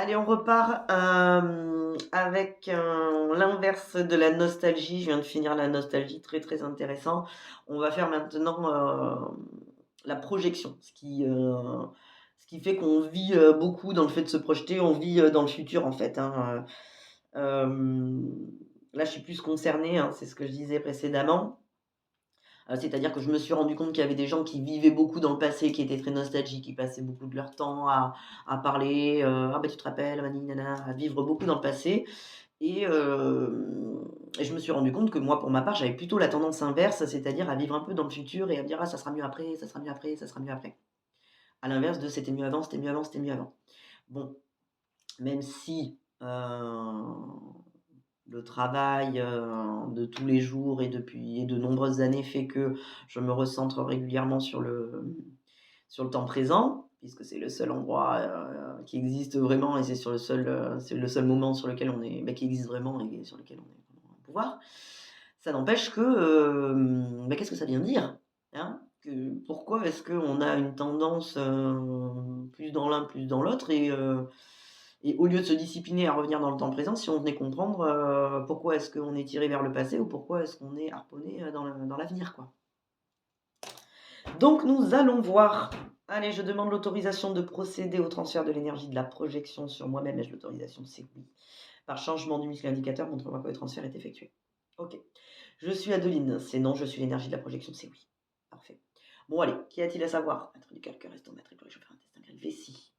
Allez, on repart avec l'inverse de la nostalgie. Je viens de finir la nostalgie, très très intéressant. On va faire maintenant la projection, ce qui fait qu'on vit beaucoup dans le fait de se projeter, on vit dans le futur en fait, hein. Euh, Là, je suis plus concernée, hein, c'est ce que je disais précédemment. C'est-à-dire que je me suis rendu compte qu'il y avait des gens qui vivaient beaucoup dans le passé, qui étaient très nostalgiques, qui passaient beaucoup de leur temps à parler, ah bah tu te rappelles, nani, nana, à vivre beaucoup dans le passé. Et je me suis rendu compte que moi, pour ma part, j'avais plutôt la tendance inverse, c'est-à-dire à vivre un peu dans le futur et à me dire, ah, ça sera mieux après, ça sera mieux après, ça sera mieux après. À l'inverse de c'était mieux avant, c'était mieux avant, c'était mieux avant. Bon, même si le travail de tous les jours et depuis de nombreuses années fait que je me recentre régulièrement sur le temps présent, puisque c'est le seul endroit qui existe vraiment et c'est le seul moment sur lequel on est, bah, qui existe vraiment et sur lequel on est vraiment au pouvoir. Ça n'empêche que, bah, qu'est-ce que ça vient dire, hein? Pourquoi est-ce qu'on a une tendance plus dans l'un, plus dans l'autre et au lieu de se discipliner à revenir dans le temps présent, si on venait comprendre pourquoi est-ce qu'on est tiré vers le passé ou pourquoi est-ce qu'on est harponné dans l'avenir, quoi. Donc nous allons voir. Allez, je demande l'autorisation de procéder au transfert de l'énergie de la projection sur moi-même. Ai-je l'autorisation? C'est oui. Par changement du muscle indicateur, montre-moi que le transfert est effectué. Ok. Je suis Adeline, c'est non. Je suis l'énergie de la projection, c'est oui. Parfait. Bon, allez, qu'y a-t-il à savoir? Maître du calcul, matrice pour réchauffer un intestin grêle. Vessie.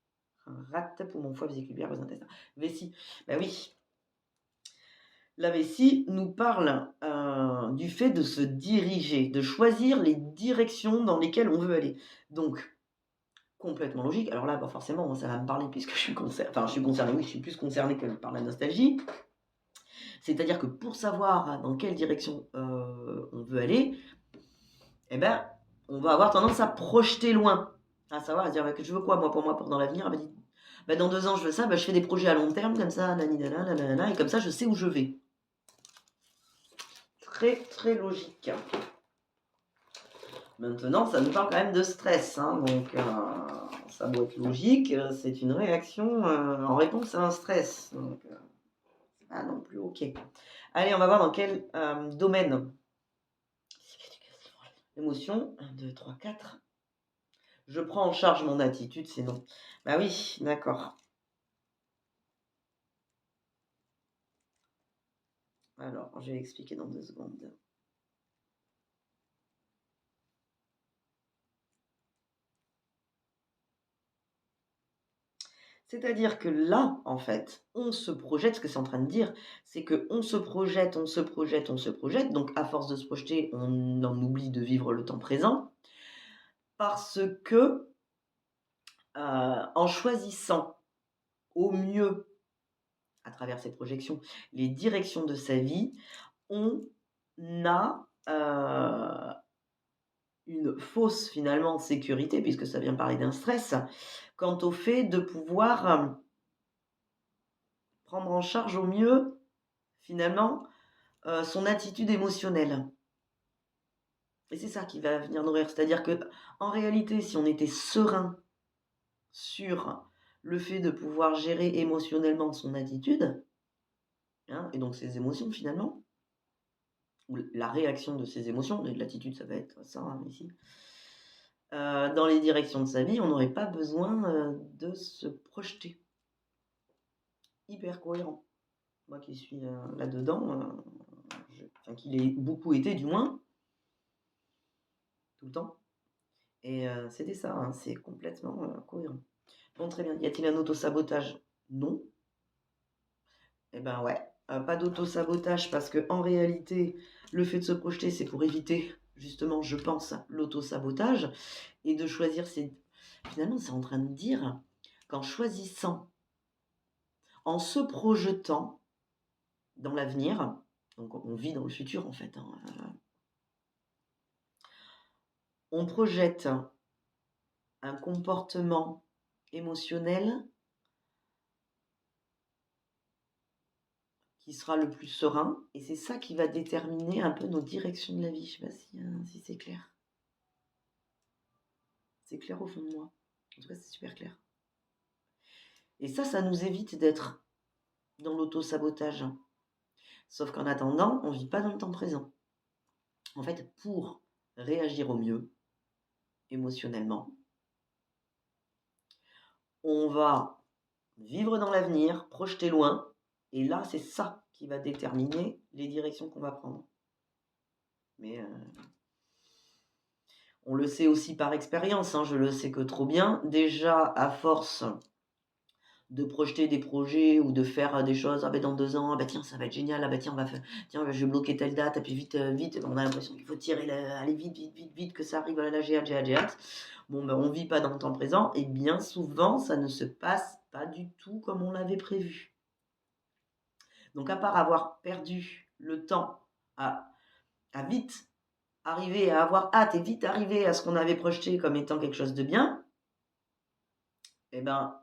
Un rat, poumon, foie, vésicule biliaire, vos intestins. Vessie. Ben oui. La vessie nous parle du fait de se diriger, de choisir les directions dans lesquelles on veut aller. Donc, complètement logique. Alors là, pas forcément, ça va me parler puisque je suis concernée. Enfin, je suis concernée, oui, je suis plus concernée que par la nostalgie. C'est-à-dire que pour savoir dans quelle direction on veut aller, eh ben, on va avoir tendance à projeter loin. À savoir, à dire, bah, que je veux quoi, moi, pour dans l'avenir? Bah, dans 2 ans, je veux ça, bah, je fais des projets à long terme, comme ça, naninana, nanana, et comme ça, je sais où je vais. Très, très logique. Maintenant, ça nous parle quand même de stress, hein, donc ça doit être logique, c'est une réaction en réponse à un stress. Donc, ah non plus, ok. Allez, on va voir dans quel domaine. Émotion, 1, 2, 3, 4. Je prends en charge mon attitude, c'est non. Bah oui, d'accord. Alors, je vais expliquer dans 2 secondes. C'est-à-dire que là, en fait, on se projette, ce que c'est en train de dire, c'est qu'on se projette, on se projette, on se projette, donc à force de se projeter, on en oublie de vivre le temps présent, parce que en choisissant au mieux, à travers ces projections, les directions de sa vie, on a une fausse finalement sécurité, puisque ça vient parler d'un stress, quant au fait de pouvoir prendre en charge au mieux, finalement, son attitude émotionnelle. Et c'est ça qui va venir nourrir. C'est-à-dire que, en réalité, si on était serein sur le fait de pouvoir gérer émotionnellement son attitude, hein, et donc ses émotions finalement, ou la réaction de ses émotions, et l'attitude ça va être ça hein, ici, dans les directions de sa vie, on n'aurait pas besoin de se projeter. Hyper cohérent. Moi qui suis là-dedans, enfin qui l'ai beaucoup été du moins, tout le temps. Et c'était ça, hein, c'est complètement cohérent. Bon, très bien. Y a-t-il un autosabotage? Non. Eh ben ouais. Pas d'autosabotage parce que en réalité, le fait de se projeter, c'est pour éviter, justement, je pense, l'autosabotage et de choisir ses. Finalement, c'est en train de dire qu'en choisissant, en se projetant dans l'avenir, donc on vit dans le futur en fait, hein, on projette un comportement émotionnel qui sera le plus serein, et c'est ça qui va déterminer un peu nos directions de la vie. Je sais pas si c'est clair. C'est clair au fond de moi. En tout cas, c'est super clair. Et ça nous évite d'être dans l'auto-sabotage. Sauf qu'en attendant, on ne vit pas dans le temps présent. En fait, pour réagir au mieux, émotionnellement, on va vivre dans l'avenir, projeter loin, et là, c'est ça qui va déterminer les directions qu'on va prendre. Mais on le sait aussi par expérience, hein, je le sais que trop bien. Déjà, à force de projeter des projets ou de faire des choses, ah ben dans 2 ans, ah ben tiens, ça va être génial, ah ben tiens, tiens, je vais bloquer telle date, et puis vite, vite, on a l'impression qu'il faut tirer, aller vite, vite, vite, vite, que ça arrive, là, j'ai hâte, j'ai hâte, j'ai hâte. Bon, ben on vit pas dans le temps présent, et bien souvent, ça ne se passe pas du tout comme on l'avait prévu. Donc, à part avoir perdu le temps à vite arriver, à avoir hâte et vite arriver à ce qu'on avait projeté comme étant quelque chose de bien, eh ben,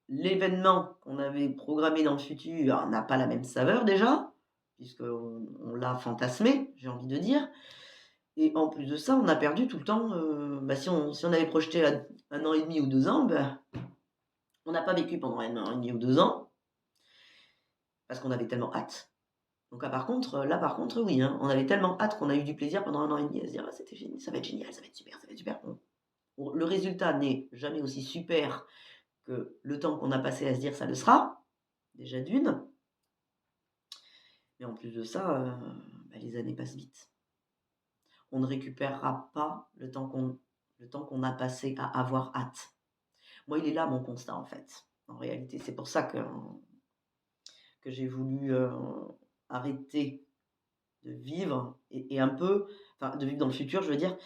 l'événement qu'on avait programmé dans le futur n'a pas la même saveur déjà, puisqu'on l'a fantasmé, j'ai envie de dire. Et en plus de ça, on a perdu tout le temps. Si on avait projeté à 1 an et demi ou 2 ans, on n'a pas vécu pendant 1 an et demi ou 2 ans, parce qu'on avait tellement hâte. Donc par contre, oui, hein, on avait tellement hâte qu'on a eu du plaisir pendant 1 an et demi à se dire ah, c'était génial, ça va être génial, ça va être super, ça va être super. Le résultat n'est jamais aussi super que le temps qu'on a passé à se dire ça le sera, déjà d'une. Mais en plus de ça, les années passent vite. On ne récupérera pas le temps qu'on a passé à avoir hâte. Moi, il est là mon constat en fait. En réalité, c'est pour ça que j'ai voulu arrêter de vivre et un peu, enfin de vivre dans le futur, je veux dire,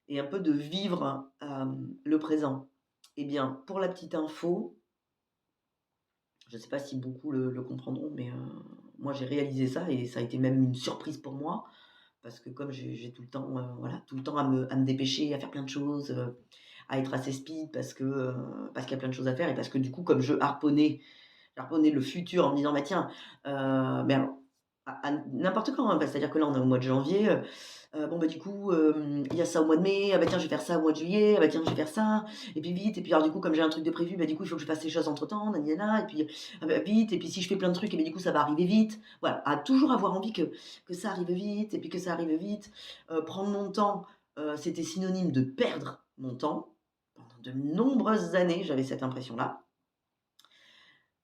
et un peu de vivre le présent. Eh bien, pour la petite info, je ne sais pas si beaucoup le comprendront, mais moi j'ai réalisé ça et ça a été même une surprise pour moi parce que comme j'ai tout le temps, voilà, tout le temps à me dépêcher, à faire plein de choses, à être assez speed parce qu'il y a plein de choses à faire et parce que du coup, comme j'arponnais le futur en me disant, bah tiens, mais alors, à n'importe quand, hein, c'est-à-dire que là, on est au mois de janvier, bon, bah du coup, il y a ça au mois de mai, ah bah tiens, je vais faire ça au mois de juillet, ah bah tiens, je vais faire ça, et puis vite, et puis alors du coup, comme j'ai un truc de prévu, bah du coup, il faut que je fasse les choses entre-temps, nanana, et puis ah bah, vite, et puis si je fais plein de trucs, et bah du coup, ça va arriver vite. Voilà, à toujours avoir envie que ça arrive vite, et puis que ça arrive vite. Prendre mon temps, c'était synonyme de perdre mon temps. Pendant de nombreuses années, j'avais cette impression-là.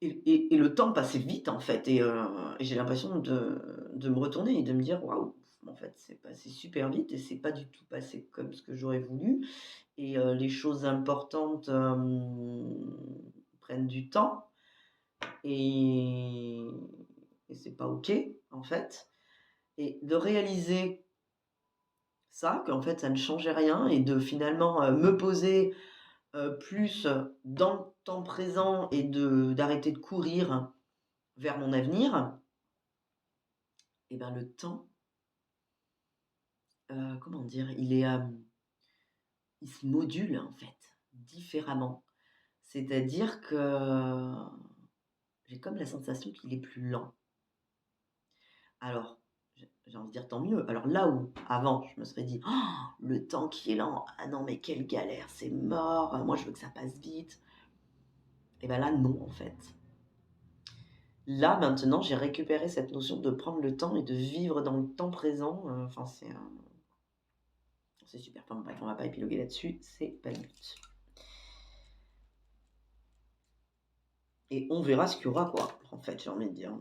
Et le temps passait vite en fait et j'ai l'impression de me retourner et de me dire: «Waouh, en fait, c'est passé super vite et c'est pas du tout passé comme ce que j'aurais voulu» et les choses importantes, prennent du temps et c'est pas OK, en fait et de réaliser ça, qu'en fait, ça ne changeait rien et de finalement, me poser, plus dans le temps présent et d'arrêter de courir vers mon avenir. Et ben, le temps, comment dire? Il se module, en fait, différemment. C'est-à-dire que j'ai comme la sensation qu'il est plus lent. Alors, j'ai envie de dire tant mieux. Alors là où, avant, je me serais dit: «Oh, le temps qui est lent, ah non, mais quelle galère, c'est mort, moi je veux que ça passe vite» et ben là, non, en fait. Là, maintenant, j'ai récupéré cette notion de prendre le temps et de vivre dans le temps présent, enfin, c'est super. Enfin bref, on va pas épiloguer là-dessus, c'est pas le but. Et on verra ce qu'il y aura, quoi, en fait, j'ai envie de dire.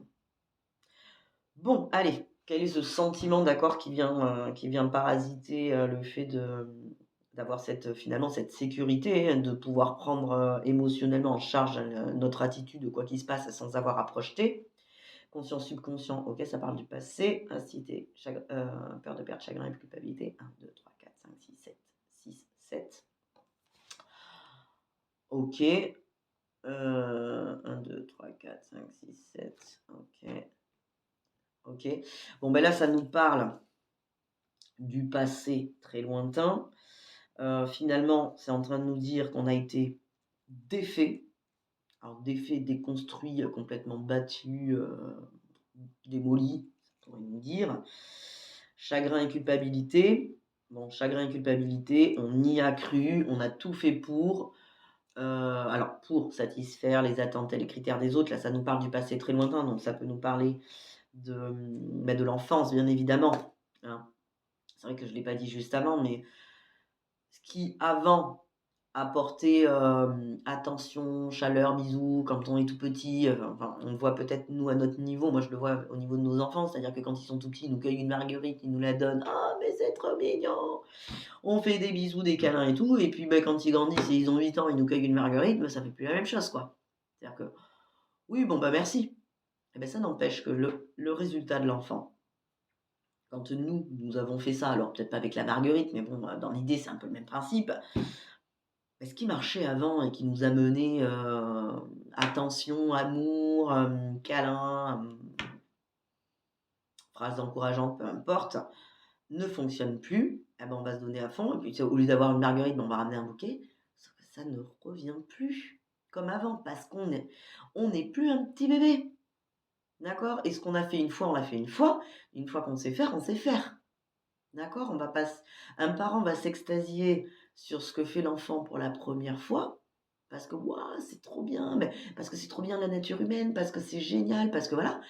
Bon, allez, quel est ce sentiment, d'accord, qui vient parasiter le fait d'avoir finalement cette sécurité, hein, de pouvoir prendre émotionnellement en charge notre attitude, quoi qu'il se passe, sans avoir à projeter. Conscient, subconscient, ok, ça parle du passé. Incité, peur de perdre, chagrin et culpabilité. 1, 2, 3, 4, 5, 6, 7. 6, 7. Ok. 1, 2, 3, 4, 5, 6, 7. Ok. Ok. Bon, ben là, ça nous parle du passé très lointain. Finalement, c'est en train de nous dire qu'on a été défait. Alors, défait, déconstruit, complètement battu, démoli, ça pourrait nous dire. Chagrin et culpabilité. Bon, chagrin et culpabilité, on y a cru, on a tout fait pour. Alors pour satisfaire les attentes et les critères des autres, là, ça nous parle du passé très lointain, donc ça peut nous parler de l'enfance, bien évidemment, hein. C'est vrai que je ne l'ai pas dit juste avant, mais ce qui avant apportait, attention, chaleur, bisous quand on est tout petit, enfin, on le voit peut-être nous à notre niveau, moi je le vois au niveau de nos enfants, c'est-à-dire que quand ils sont tout petits, ils nous cueillent une marguerite, ils nous la donnent: «Ah mais c'est trop mignon!» On fait des bisous, des câlins et tout et puis, bah, quand ils grandissent et ils ont 8 ans, ils nous cueillent une marguerite, bah, ça fait plus la même chose, quoi. C'est-à-dire que oui, bon, bah, merci. Et ben ça n'empêche que le résultat de l'enfant, quand nous avons fait ça, alors peut-être pas avec la marguerite, mais bon, dans l'idée, c'est un peu le même principe. Bah, ce qui marchait avant et qui nous a menés, attention, amour, câlin, phrases encourageantes, peu importe, ne fonctionne plus. Eh ben, on va se donner à fond et puis, tu sais, au lieu d'avoir une marguerite, ben, on va ramener un bouquet. Sauf que ça ne revient plus comme avant parce on n'est plus un petit bébé, d'accord? Et ce qu'on a fait une fois, on l'a fait une fois. Une fois qu'on sait faire, on sait faire, d'accord? On va pas s Un parent va s'extasier sur ce que fait l'enfant pour la première fois parce que: «Waouh, c'est trop bien!» mais parce que c'est trop bien la nature humaine, parce que c'est génial, parce que voilà.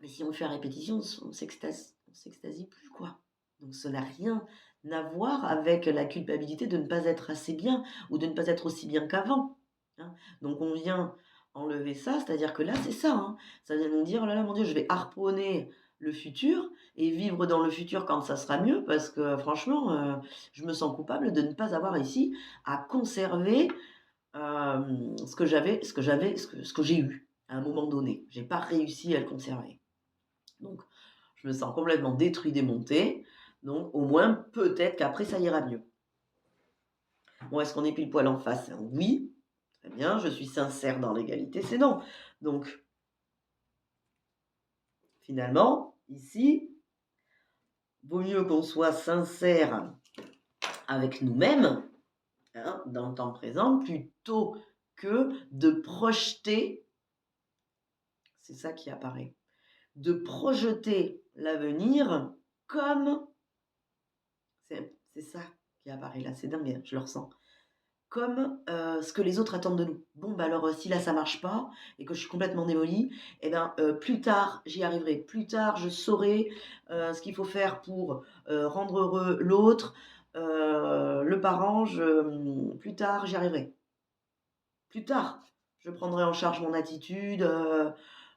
Mais si on le fait à répétition, on s'extasie plus, quoi. Donc ça n'a rien à voir avec la culpabilité de ne pas être assez bien ou de ne pas être aussi bien qu'avant, hein. Donc on vient enlever ça, c'est-à-dire que là, c'est ça, hein. Ça vient nous dire: «Oh là là, mon Dieu, je vais harponner le futur et vivre dans le futur quand ça sera mieux parce que franchement, je me sens coupable de ne pas avoir réussi à conserver, ce que j'ai eu à un moment donné. J'ai pas réussi à le conserver». Donc, je me sens complètement détruit, démonté. Donc, au moins, peut-être qu'après, ça ira mieux. Bon, est-ce qu'on est pile poil en face? Oui, très bien. Je suis sincère dans l'égalité, c'est non. Donc, finalement, ici, vaut mieux qu'on soit sincère avec nous-mêmes, hein, dans le temps présent, plutôt que de projeter, c'est ça qui apparaît, de projeter l'avenir comme, c'est ça qui apparaît là, c'est dingue, hein, je le ressens. Comme, ce que les autres attendent de nous. Bon, bah, alors, si là ça marche pas et que je suis complètement démolie et ben, plus tard j'y arriverai. Plus tard je saurai, ce qu'il faut faire pour, rendre heureux l'autre, le parent, plus tard j'y arriverai. Plus tard, je prendrai en charge mon attitude,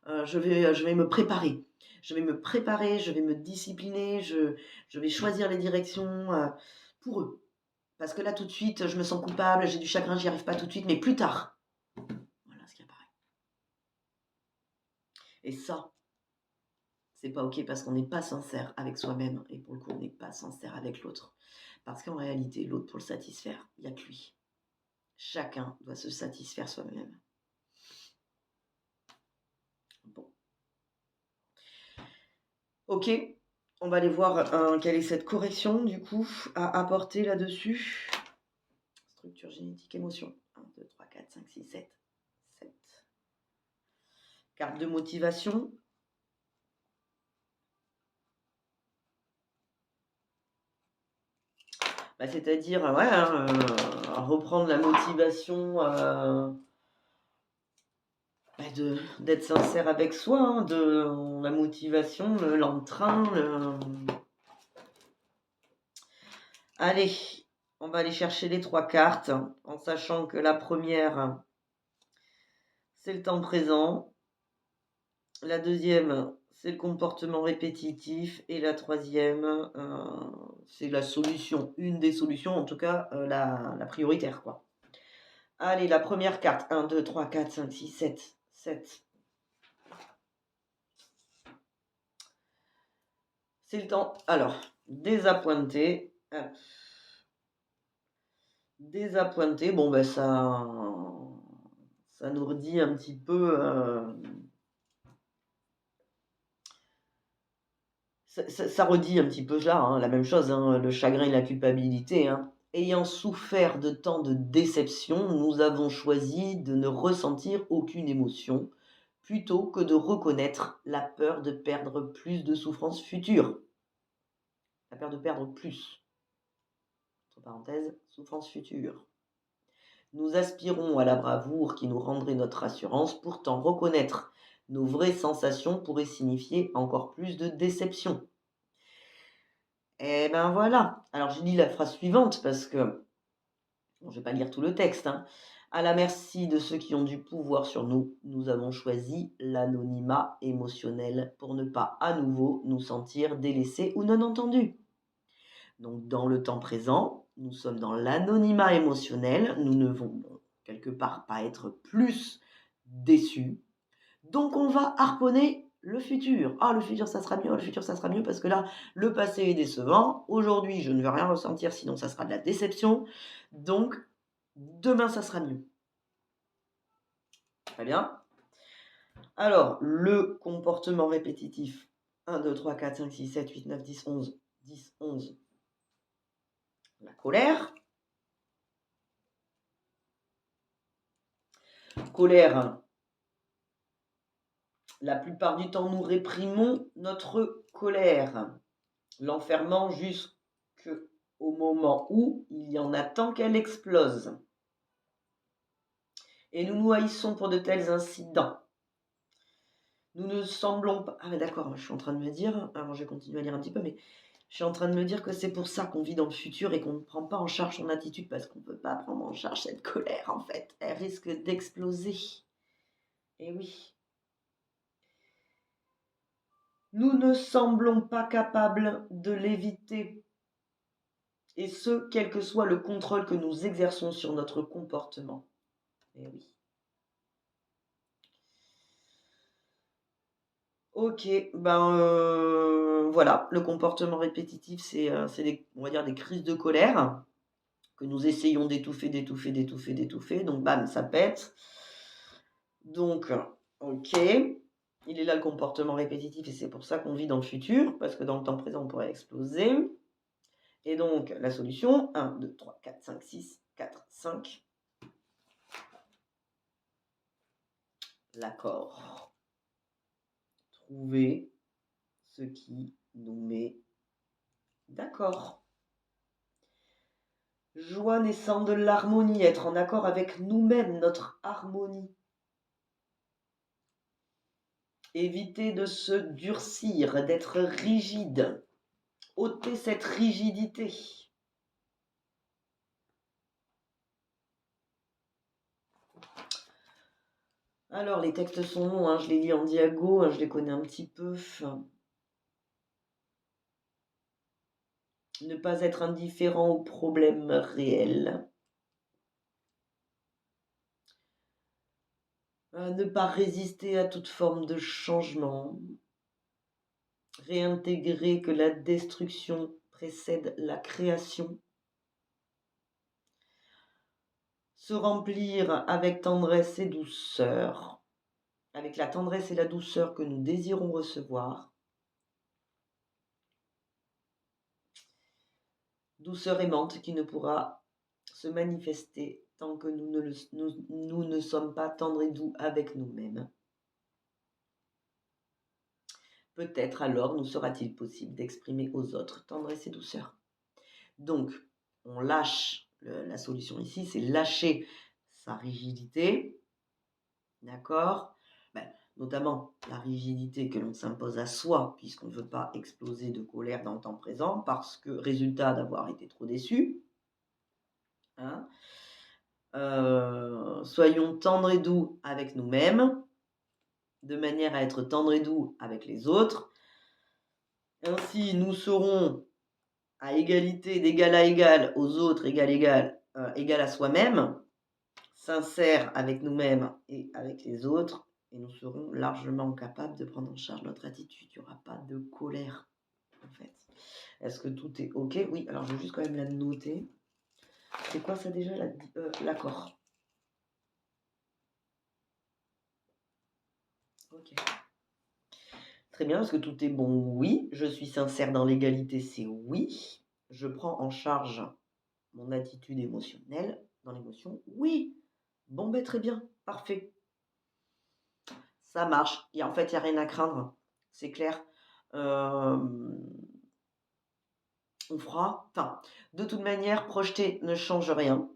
je vais me préparer. Je vais me préparer, je vais me discipliner, je vais choisir les directions, pour eux. Parce que là, tout de suite, je me sens coupable, j'ai du chagrin, j'y arrive pas tout de suite, mais plus tard. Voilà ce qui apparaît. Et ça, c'est pas OK parce qu'on n'est pas sincère avec soi-même et pour le coup, on n'est pas sincère avec l'autre. Parce qu'en réalité, l'autre, pour le satisfaire, il y a que lui. Chacun doit se satisfaire soi-même. Bon. OK, on va aller voir, quelle est cette correction du coup à apporter là-dessus. Structure génétique, émotion. 1, 2, 3, 4, 5, 6, 7. 7. Carte de motivation. Bah, c'est-à-dire, ouais, hein, reprendre la motivation, bah, d'être sincère avec soi, hein, de la motivation, l'entrain, allez, on va aller chercher les 3 cartes, en sachant que la première, c'est le temps présent, la deuxième, c'est le comportement répétitif et la troisième, c'est la solution, une des solutions, en tout cas, la prioritaire, quoi. Allez, la première carte. 1, 2, 3, 4, 5, 6, 7. 7. C'est le temps. Alors, désappointé. Désappointé. Bon, ben ça nous redit un petit peu. Ça redit un petit peu là, hein, la même chose, hein, le chagrin et la culpabilité, hein. Ayant souffert de tant de déceptions, nous avons choisi de ne ressentir aucune émotion, plutôt que de reconnaître la peur de perdre plus de souffrances futures. La peur de perdre plus, entre parenthèses, souffrance future. Nous aspirons à la bravoure qui nous rendrait notre assurance, pourtant reconnaître nos vraies sensations pourrait signifier encore plus de déception. Eh ben voilà. Alors j'ai dit la phrase suivante parce que, bon, je vais pas lire tout le texte, hein. À la merci de ceux qui ont du pouvoir sur nous, nous avons choisi l'anonymat émotionnel pour ne pas à nouveau nous sentir délaissés ou non entendus. Donc dans le temps présent, nous sommes dans l'anonymat émotionnel, nous ne vont quelque part pas être plus déçus. Donc on va harponner le futur. Ah, le futur ça sera mieux, le futur ça sera mieux parce que là, le passé est décevant. Aujourd'hui, je ne vais rien ressentir, sinon ça sera de la déception. Donc demain, ça sera mieux. Très bien. Alors, le comportement répétitif. 1, 2, 3, 4, 5, 6, 7, 8, 9, 10, 11. 10, 11. La colère. Colère. La plupart du temps, nous réprimons notre colère, l'enfermant jusqu'au moment où il y en a tant qu'elle explose. Et nous nous haïssons pour de tels incidents. Nous ne semblons pas... Ah mais d'accord, je suis en train de me dire... Alors je vais continuer à lire un petit peu, mais je suis en train de me dire que c'est pour ça qu'on vit dans le futur et qu'on ne prend pas en charge son attitude, parce qu'on ne peut pas prendre en charge cette colère, en fait. Elle risque d'exploser. Et oui. Nous ne semblons pas capables de l'éviter. Et ce, quel que soit le contrôle que nous exerçons sur notre comportement. Et oui. Ok, ben voilà, le comportement répétitif, c'est on va dire des crises de colère que nous essayons d'étouffer, d'étouffer, d'étouffer, d'étouffer. Donc bam, ça pète. Donc, ok, il est là le comportement répétitif et c'est pour ça qu'on vit dans le futur, parce que dans le temps présent, on pourrait exploser. Et donc, la solution, 1, 2, 3, 4, 5, 6, 4, 5. L'accord. Trouver ce qui nous met d'accord. Joie naissant de l'harmonie, être en accord avec nous-mêmes, notre harmonie. Éviter de se durcir, d'être rigide. Ôter cette rigidité. Alors, les textes sont longs, hein, je les lis en diago, hein, je les connais un petit peu. Ne pas être indifférent aux problèmes réels. Ne pas résister à toute forme de changement. Réintégrer que la destruction précède la création. Se remplir avec tendresse et douceur, avec la tendresse et la douceur que nous désirons recevoir. Douceur aimante qui ne pourra se manifester tant que nous ne sommes pas tendres et doux avec nous-mêmes. Peut-être alors nous sera-t-il possible d'exprimer aux autres tendresse et douceur. Donc, on lâche, la solution ici, c'est lâcher sa rigidité, d'accord ? Notamment la rigidité que l'on s'impose à soi, puisqu'on ne veut pas exploser de colère dans le temps présent, parce que résultat d'avoir été trop déçu. Hein, soyons tendres et doux avec nous-mêmes, de manière à être tendres et doux avec les autres. Ainsi, nous serons à égalité, d'égal à égal aux autres, égal à soi-même, sincères avec nous-mêmes et avec les autres, et nous serons largement capables de prendre en charge notre attitude. Il n'y aura pas de colère, en fait. Est-ce que tout est OK? Oui, alors je vais juste quand même la noter. C'est quoi ça déjà, l'accord? OK. Très bien, est-ce que tout est bon? Oui. Je suis sincère dans l'égalité, c'est oui. Je prends en charge mon attitude émotionnelle dans l'émotion, oui. Bon, ben très bien, parfait. Ça marche. Et en fait, il n'y a rien à craindre, c'est clair. On fera. Enfin, de toute manière, projeter ne change rien.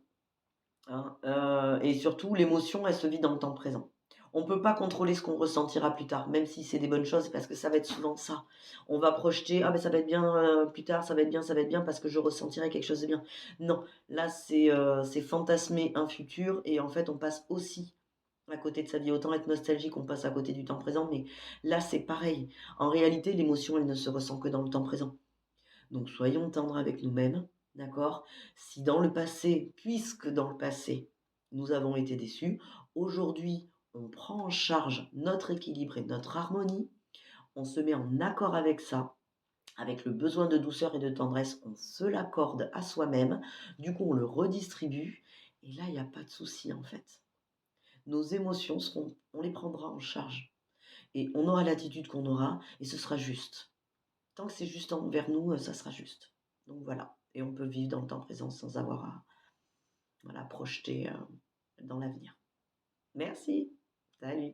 hein, et surtout l'émotion, elle se vit dans le temps présent. On peut pas contrôler ce qu'on ressentira plus tard, même si c'est des bonnes choses, parce que ça va être souvent ça. On va projeter: «Ah ben ça va être bien, plus tard, ça va être bien parce que je ressentirai quelque chose de bien». Non, là c'est fantasmer un futur et en fait on passe aussi à côté de sa vie. Autant être nostalgique, on passe à côté du temps présent, mais là c'est pareil. En réalité, l'émotion, elle ne se ressent que dans le temps présent. Donc soyons tendres avec nous-mêmes, d'accord? Si dans le passé, puisque dans le passé, nous avons été déçus, aujourd'hui, on prend en charge notre équilibre et notre harmonie, on se met en accord avec ça, avec le besoin de douceur et de tendresse, on se l'accorde à soi-même, du coup on le redistribue, et là il n'y a pas de souci en fait. Nos émotions seront, on les prendra en charge, et on aura l'attitude qu'on aura, et ce sera juste. Tant que c'est juste envers nous, ça sera juste. Donc voilà, et on peut vivre dans le temps présent sans avoir à, voilà, projeter, dans l'avenir. Merci. Salut.